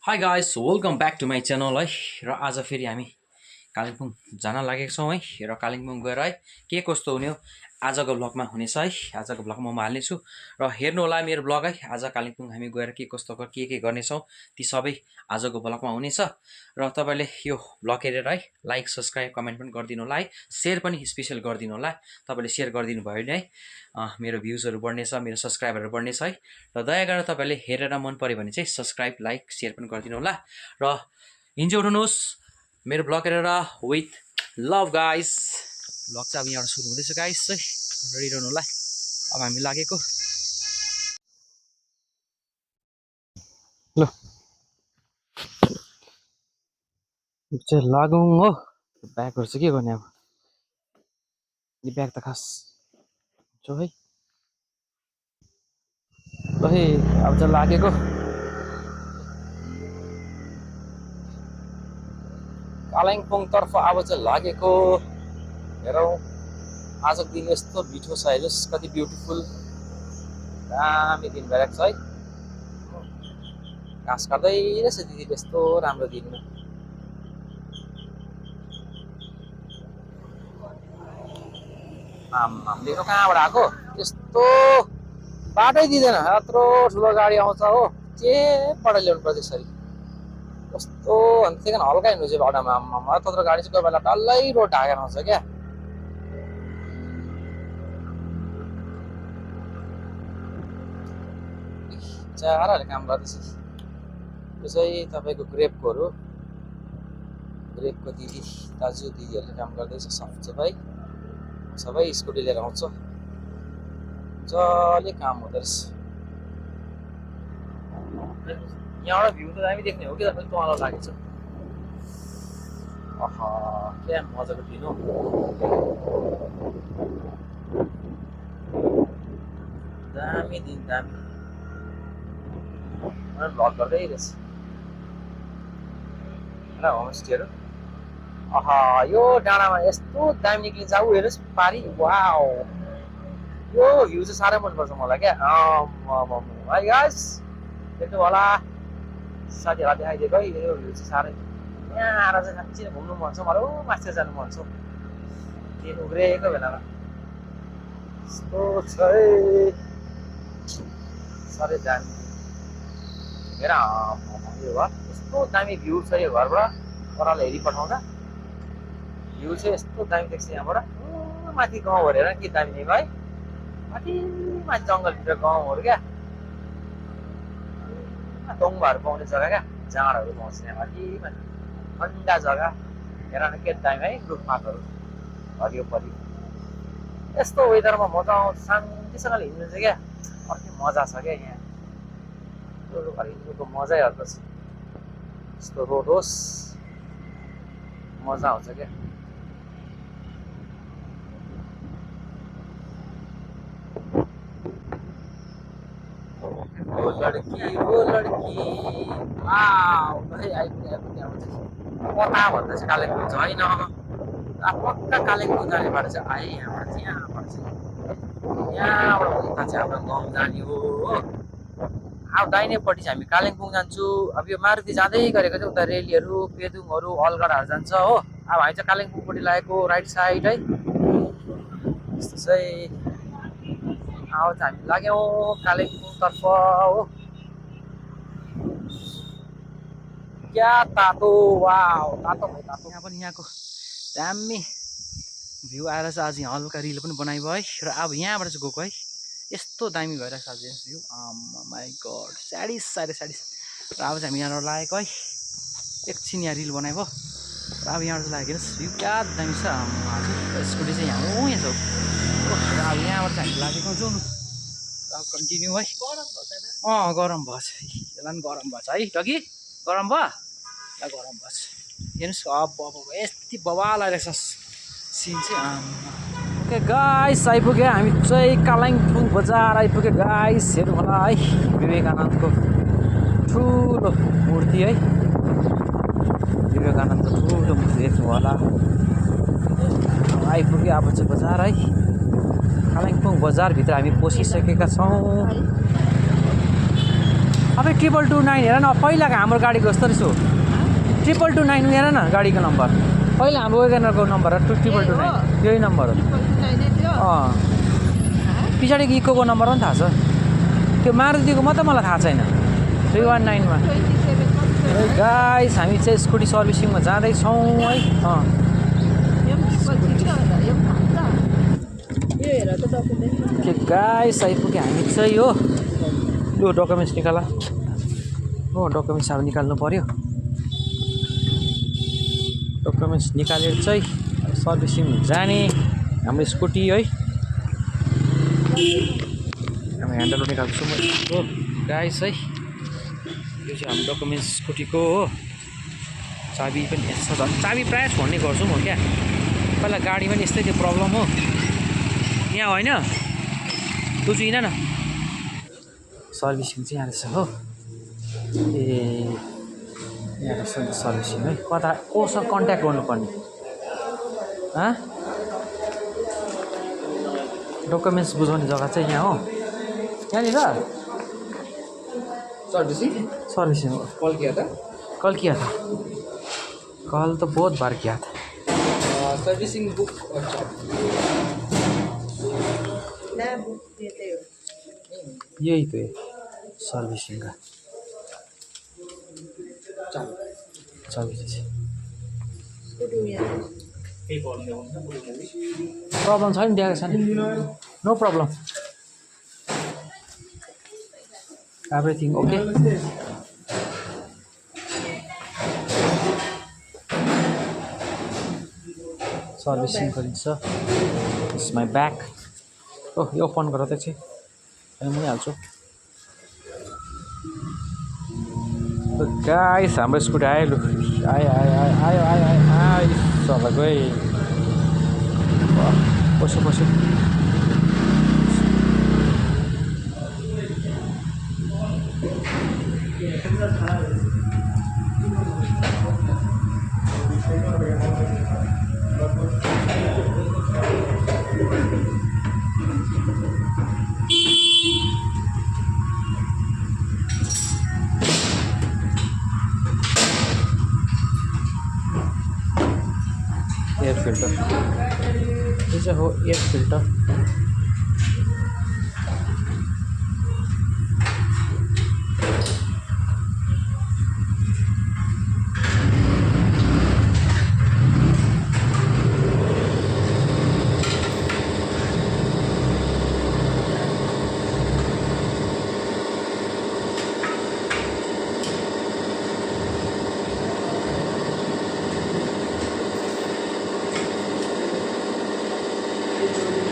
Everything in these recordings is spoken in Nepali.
high guys welcome back to my channel है र आज फेरि हामी कालिम्पोङ जान लागेको छौँ है र कालिम्पोङ गएर है के कस्तो हुने हो आजको ब्लगमा हुनेछ है आजको ब्लगमा म हाल्नेछु र हेर्नु होला मेरो ब्लग है आज कालिम्पोङ हामी गएर के कस्तो के गर्नेछौँ ती सबै आजको ब्लगमा हुनेछ र तपाईँले यो ब्लग हेरेर है लाइक सब्सक्राइब कमेन्ट पनि गरिदिनु होला है सेयर पनि स्पेसल गरिदिनु होला तपाईँले सेयर गरिदिनु भयो भने है मेरो भ्युजहरू बढ्नेछ मेरो सब्सक्राइबरहरू बढ्नेछ है र दया गरेर तपाईँले हेरेर मन पऱ्यो भने चाहिँ सब्सक्राइब लाइक सेयर पनि गरिदिनु होला र इन्जोय उठाउनुहोस् मेरो ब्लग हेरेर विथ लभ गाइस ब्लग चाहिँ अब यहाँबाट सुरु हुँदैछ गाइस है रेडी रहनु होला अब हामी लागेको ल चाहिँ लागौँ हो ब्यागहरू चाहिँ के गर्ने अब यो ब्याग त खास छ है ल है अब चाहिँ लागेको कालिम्पोङतर्फ अब चाहिँ लागेको हेरौँ आजको दिन यस्तो मिठो छ हेर्नुहोस् कति ब्युटिफुल दामी दिन भइरहेको छ है घाँस काट्दै रहेछ दिदी यस्तो राम्रो दिनमा लिनु कहाँबाट आएको यस्तो बाटै दिँदैन यत्रो ठुलो गाडी आउँछ हो चेपबाट ल्याउनु पर्छ यसरी कस्तो त्यही हल्का हिँड्नु चाहिँ बाटोमा त्यत्रो गाडी चाहिँ कोही बेला डल्लै रोड ढाकेर आउँछ क्या चारहरूले काम गर्दैछ यो चाहिँ तपाईँको ग्रेपकोहरू ग्रेपको दिदी दाजु दिदीहरूले काम गर्दैछ सफाइ सबै स्कुटी लिएर आउँछ जसले काम हुँदो रहेछ यहाँबाट भ्यू त दामी देख्ने हो कि तपाईँ तल लागेको छ क्या मजाको दिन हो दामी दिन दामी भ्लग गर्दै रहेछ होमस्टेहरू यो डाँडामा यस्तो दामी निक्लिन्छ ऊ हेर्नुहोस् पारी वाउ यो भ्यू चाहिँ साह्रै मनपर्छ मलाई क्या है गाइस देख्नु होला साथीहरूलाई देखाइदिएको है यो भ्यू चाहिँ साह्रै यहाँ आएर चाहिँ साँच्चै घुम्नु मन छ मलाई माथि जानु मन छ दिन उग्रेको बेलामा यस्तो छ साह्रै दामी हेर यो घर यस्तो दामी भ्यू छ यो घरबाट ओह्रालो हेरिपठाउँदा भ्यू चाहिँ यस्तो दामी देख्छ यहाँबाट माथि गाउँहरू हेर के दामी है माथि जङ्गलभित्र गाउँहरू क्या टोङ्बाहरू पाउने जग्गा क्या जाँडहरू पाउँछ यहाँ माथि ठन्डा जग्गा हेर न के दामी है रुखपातहरू हरियो परि यस्तो वेदरमा मजा आउँछ शान्तिसँगले हिँड्नु चाहिँ क्या अर्कै मजा छ क्या यहाँ हिँड्नुको मजै अर्को छ यस्तो रोड होस् मजा आउँछ क्या वो लड़की आइपुग्यो कता भन्दा चाहिँ कालिम्पोङ छ होइन पक्का कालिम्पोङ जाने बाटो चाहिँ आएँ यहाँबाट चाहिँ यहाँबाट उता चाहिँ हाम्रो गाउँ जाने हो अब दाहिनेपट्टि चाहिँ हामी कालिम्पोङ जान्छु अब यो मारुति जाँदै गरेको चाहिँ उता रेलीहरू पेदुङहरू अलगढाहरू जान्छ हो अब हामी चाहिँ कालिम्पोङपट्टि लागेको राइट साइड है यस्तो चाहिँ अब चाहिँ हामी लाग्यौँ कालिम्पोङतर्फ हो क्या तातो वाउ तातो यहाँ पनि यहाँको दामी भ्यू आएर चाहिँ आज यहाँ हल्का रिल पनि बनाइयो है र अब यहाँबाट चाहिँ गएको है यस्तो दामी भइरहेको छ आज भ्यू माई गड स्याडिस साह्रै स्याडिस र अब चाहिँ हामी यहाँबाट लागेको है एकछिन यहाँ रिल बनायो र अब यहाँबाट चाहिँ लागेको हेर्नुहोस् भ्यू क्या दामी छ स्कुटी चाहिँ यहाँ छ र अब यहाँबाट चाहिँ हामी लागेको जाउँ अब कन्टिन्यू है गरम भएछ यसलाई पनि गरम भएछ है डगी गरम भयो ल गरम भएछ हेर्नुहोस् अब यति बवाल आइरहेको छ सिन चाहिँ ओके गाइस आइपुग्यो हामी चाहिँ कालिम्पोङ बजार आइपुग्यो गाइस हेर्नु होला है विवेकानन्दको ठुलो मूर्ति है विवेकानन्दको ठुलो मूर्ति देख्नु होला आइपुग्यो अब चाहिँ बजार है कालिम्पोङ बजारभित्र हामी पसिसकेका छौँ अब 2229 हेर न पहिलाको हाम्रो गाडीको जस्तो रहेछ 2229 हेर न गाडीको नम्बर पहिला हाम्रो वेगनरको नम्बर हो 2229 यही नम्बर हो पछाडिको इकोको नम्बर पनि थाहा छ त्यो मारुतिको मात्रै मलाई थाहा छैन 319 मा गाइस हामी चाहिँ स्कुटी सर्भिसिङमा जाँदैछौँ है के गाइस आइपुग्यो हामी चाहिँ हो लु डकुमेन्ट्स निकाल हो डकुमेन्ट्स अब निकाल्नु पर्यो डकुमेन्ट्स निकालेर चाहिँ सर्भिसिङ जाने हाम्रो स्कुटी है हामी ह्यान्डल निकाल्छु म हो गाइस है यो चाहिँ हाम्रो डकुमेन्ट्स स्कुटीको हो चाबी पनि यस्तो छ चाबी प्रायः छोड्ने गर्छु म क्या पहिला गाडी पनि यस्तै थियो प्रब्लम हो यहाँ होइन तँ चाहिँ हिँड न सर्भिसिङ चाहिँ यहाँ रहेछ हो ए यहाँ रहेछ नि सर्भिसिङ है कता कोसँग कन्ट्याक्ट गर्नुपर्ने डकुमेन्ट्स बुझाउने जग्गा चाहिँ यहाँ हो यहाँनिर सर्भिसिङ हो कल किया था कल तो बहुत बार किया था सर्विसिंग बुक यही तो है सर्विसिङ का चाबी प्रब्लम छैन दिएको छैन no problem everything okay servicing गरिन्छ इट्स माई ब्याग ओह यो ओपन गर त चाहिँ म हाल्छु गाइस हाम्रो स्कुटी आयो लु आयो आयो आयो आयो आयो आयो आयो सबैको है पस्यो पस्यो एयर फिल्टर यो चाहिँ हो एयर फिल्टर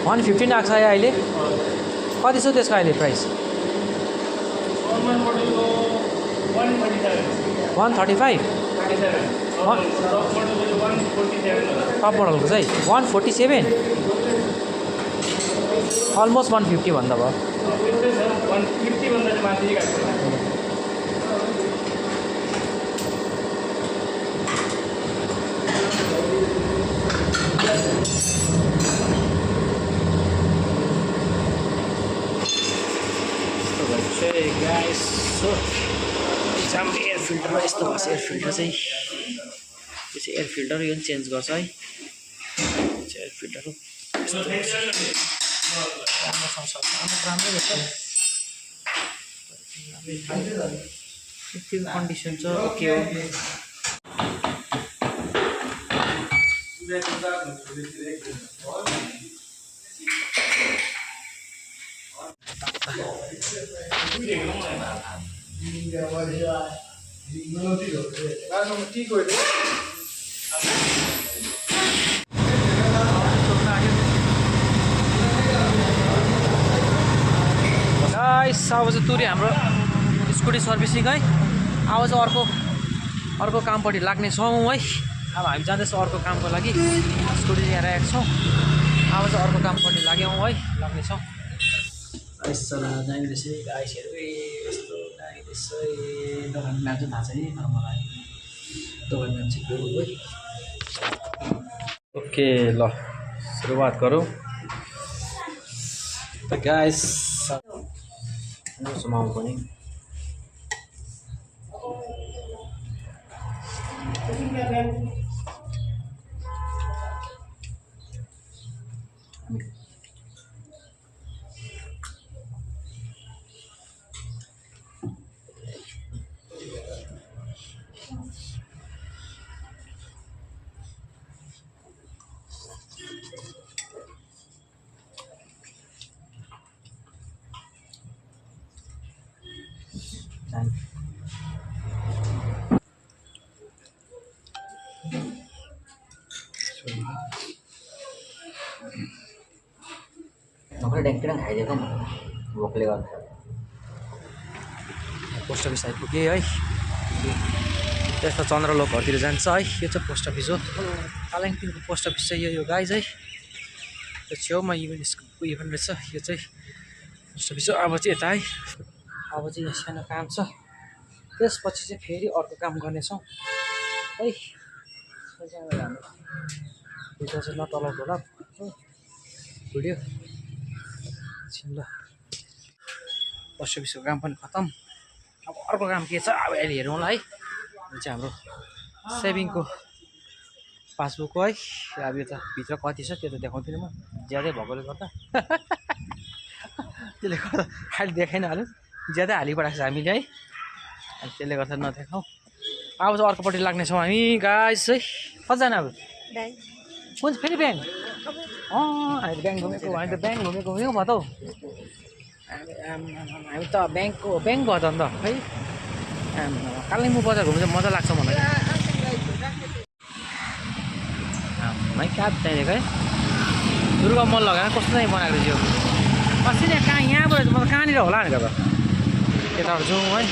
$115 आएको छ अहिले कति छ त्यसको अहिले प्राइस 135 टप मोडलको चाहिँ 147 अलमोस्ट 150 भन्दा भयो गाइस सो हाम्रो एयर फिल्टरमा यस्तो भएको छ एयर फिल्टर चाहिँ यो चाहिँ एयर फिल्टर यो चेन्ज गर्छ है एयर फिल्टर हो राम्रै रहेछ कन्डिसन छ ओके हो अब चाहिँ तुरी हाम्रो स्कुटी सर्भिसिङ है अब चाहिँ अर्को कामपट्टि लाग्नेछौँ है अब हामी जाँदैछौँ अर्को कामको लागि स्कुटी यहाँ राखेको छौँ अब चाहिँ अर्को कामपट्टि लाग्यौँ है लाग्नेछौँ दामी रहेछ गाइसहरू यस्तो दामी रहेछ दोकानको नाम चाहिँ थाहा छैन तर मलाई दोकानको नाम चाहिँ है ओके ल सुरुवात गरौँ त गाइस समाउनु पनि नखरे ड्याङ्किडङ खाइदिएको भोकले गर्दा पोस्ट अफिस आइपुगेँ है त्यस्तो चन्द्रलोक घरतिर जान्छ है यो चाहिँ पोस्ट अफिस हो कालिम्पोङको पोस्ट अफिस चाहिँ यो गाइज है यो छेउमा उयो पनि रहेछ यो चाहिँ पोस्ट अफिस हो अब चाहिँ यता है अब चाहिँ यहाँ सानो काम छ त्यसपछि चाहिँ फेरि अर्को काम गर्नेछौँ है भिडियो चाहिँ नचलाउँदो होला भिडियो ल पोस्ट अफिसको काम पनि खतम अब अर्को काम के छ अब अहिले हेरौँला है यो चाहिँ हाम्रो सेभिङको पासबुक हो है अब यो त भित्र कति छ त्यो त देखाउँदिनँ म ज्यादै भएकोले गर्दा त्यसले गर्दा अहिले देखाइन हाल्यो ज्यादै हालिपठाएको छ हामीले है अनि त्यसले गर्दा नदेखाउँ अब चाहिँ अर्कोपट्टि लाग्नेछौँ हामी गाइस है कतिजना अब कुन फेरि ब्याङ्क हामी ब्याङ्क घुमेको हामी त ब्याङ्क घुमेको हो भयो त हौ हामी त ब्याङ्क भयो त अन्त है कालिम्पोङ बजार घुम्नु चाहिँ मजा लाग्छ मलाई है क्या त्यहाँदेखि है दुर्गा मल लगाएर कस्तो चाहिँ बनाएको थियो अस्ति नै कहाँ यहाँबाट म त कहाँनिर होला भनेको त यताबाट जाउँ है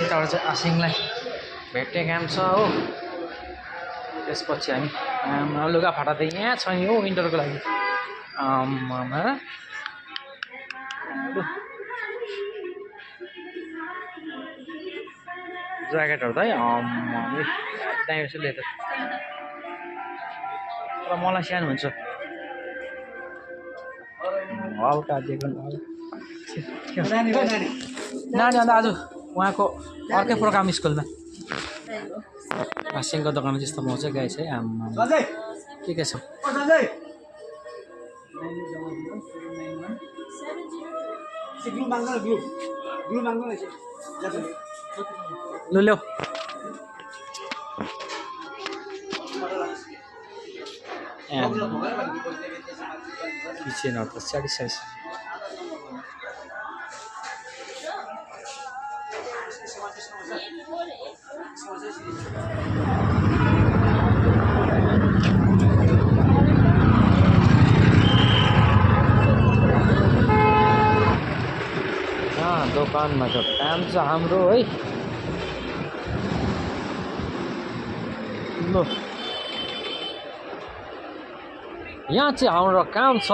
यताबाट चाहिँ आसिङलाई भेट्ने काम छ हो त्यसपछि हामी लुगाफाटा त यहाँ छ नि हो विन्टरको लागि ज्याकेटहरू त है त्यहीँ रहेछ लेदर तर मलाई सानो हुन्छ हल्का दिएको नानी अन्त आज उहाँको अर्कै प्रोग्राम स्कुलमा सिङको दोकानमा त्यस्तो मजा गाइस है आमा के छ लु ल्याऊ किचनहरू त स्याटिस्फाइस दोकानमा त काम छ हाम्रो है ल यहाँ चाहिँ हाम्रो काम छ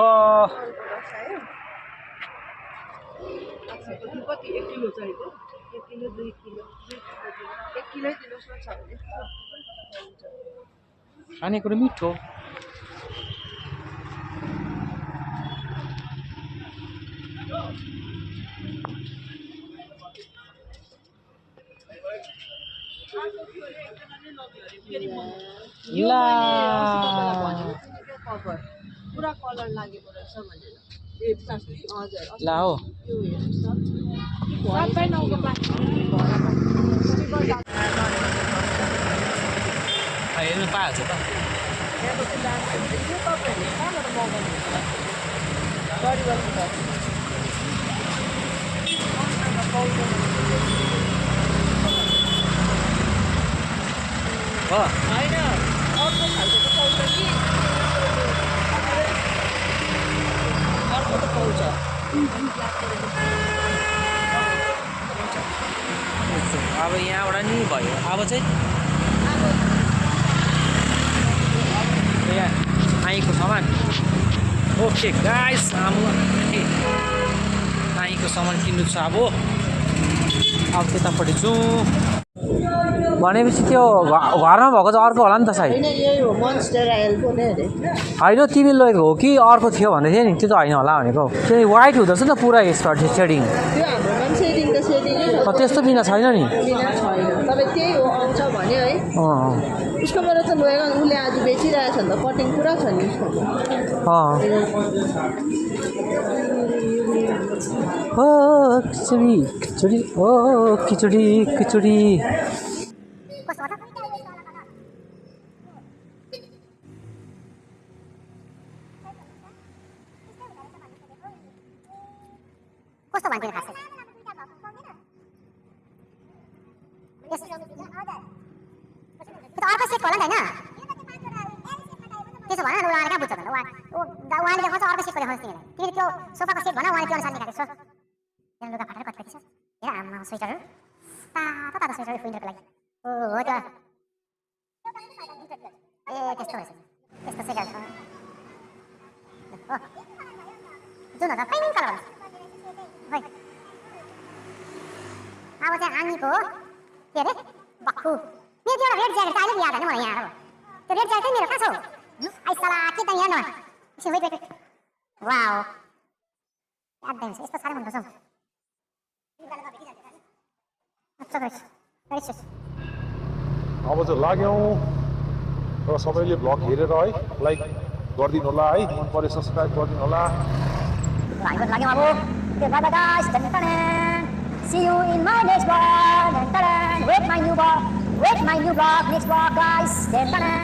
खानेकुरो मिठो पुरा कलर लागेको रहेछ भनेर ए प्लास्टिक हजुर ला हो सबै नौको प्लास्टिक हेर्नु पाइहाल्छ त होइन अर्को खालको त पाउँछ कि अर्को त पाउँछ अब यहाँबाट नि भयो अब चाहिँ यहाँ आईको सामान ओके गाइस आईको सामान किन्नु छ अब त्यतापट्टि जाउँ भनेपछि त्यो घरमा भएको चाहिँ अर्को होला नि त सायद होइन तिमी लगेको हो कि अर्को थियो भन्दै थियो नि त्यो त होइन होला भनेको त्यो वाइट हुँदोरहेछ नि त पुरा यसबाट सेडिङ त्यस्तो बिना छैन नि त्यही हो आउँछ भन्यो है उसकोबाट त लगेर उसले आज बेचिरहेछ नि त कटिङ पुरा छ नि उसको खिचडी खिचडी खिचडी कस्तो भन्थ्यो खास त्यो त अर्को सेट होला नि होइन त्यसो भन न उहाँले कहाँ बुझ्छ त उहाँले देखाउँछ अर्को सेटको देखाउँछ तिमीलाई किनकि त्यो सोफाको सेट भन उहाँले त्यो अनुसार निकालेको छ त्यहाँ लुगा फाटेर कति छ हेर आमा स्वेटरहरू तातो तातो स्वेटरहरू विन्टरको लागि हो त्यो ए त्यस्तो रहेछ त्यस्तो सेट छ हो जुन त पाइने कलर है अब चाहिँ आनीको के अरे बक्खु मेरो त्यो रेड ज्याकेट अहिले याद होइन मलाई यहाँ त्यो रेड ज्याकेट मेरो कहाँ छ आई साला के त यहाँ न एकछिन वेट वाउ याद छ यस्तो साह्रै मनपर्छ अब चाहिँ लाग्यौँ र सबैले भ्लग हेरेर है लाइक गरिदिनु होला है मन पऱ्यो सब्सक्राइब गरिदिनु होला लाग्यौँ अब त्यो गर्दा guys see you in my next vlog with my new vlog next vlog guys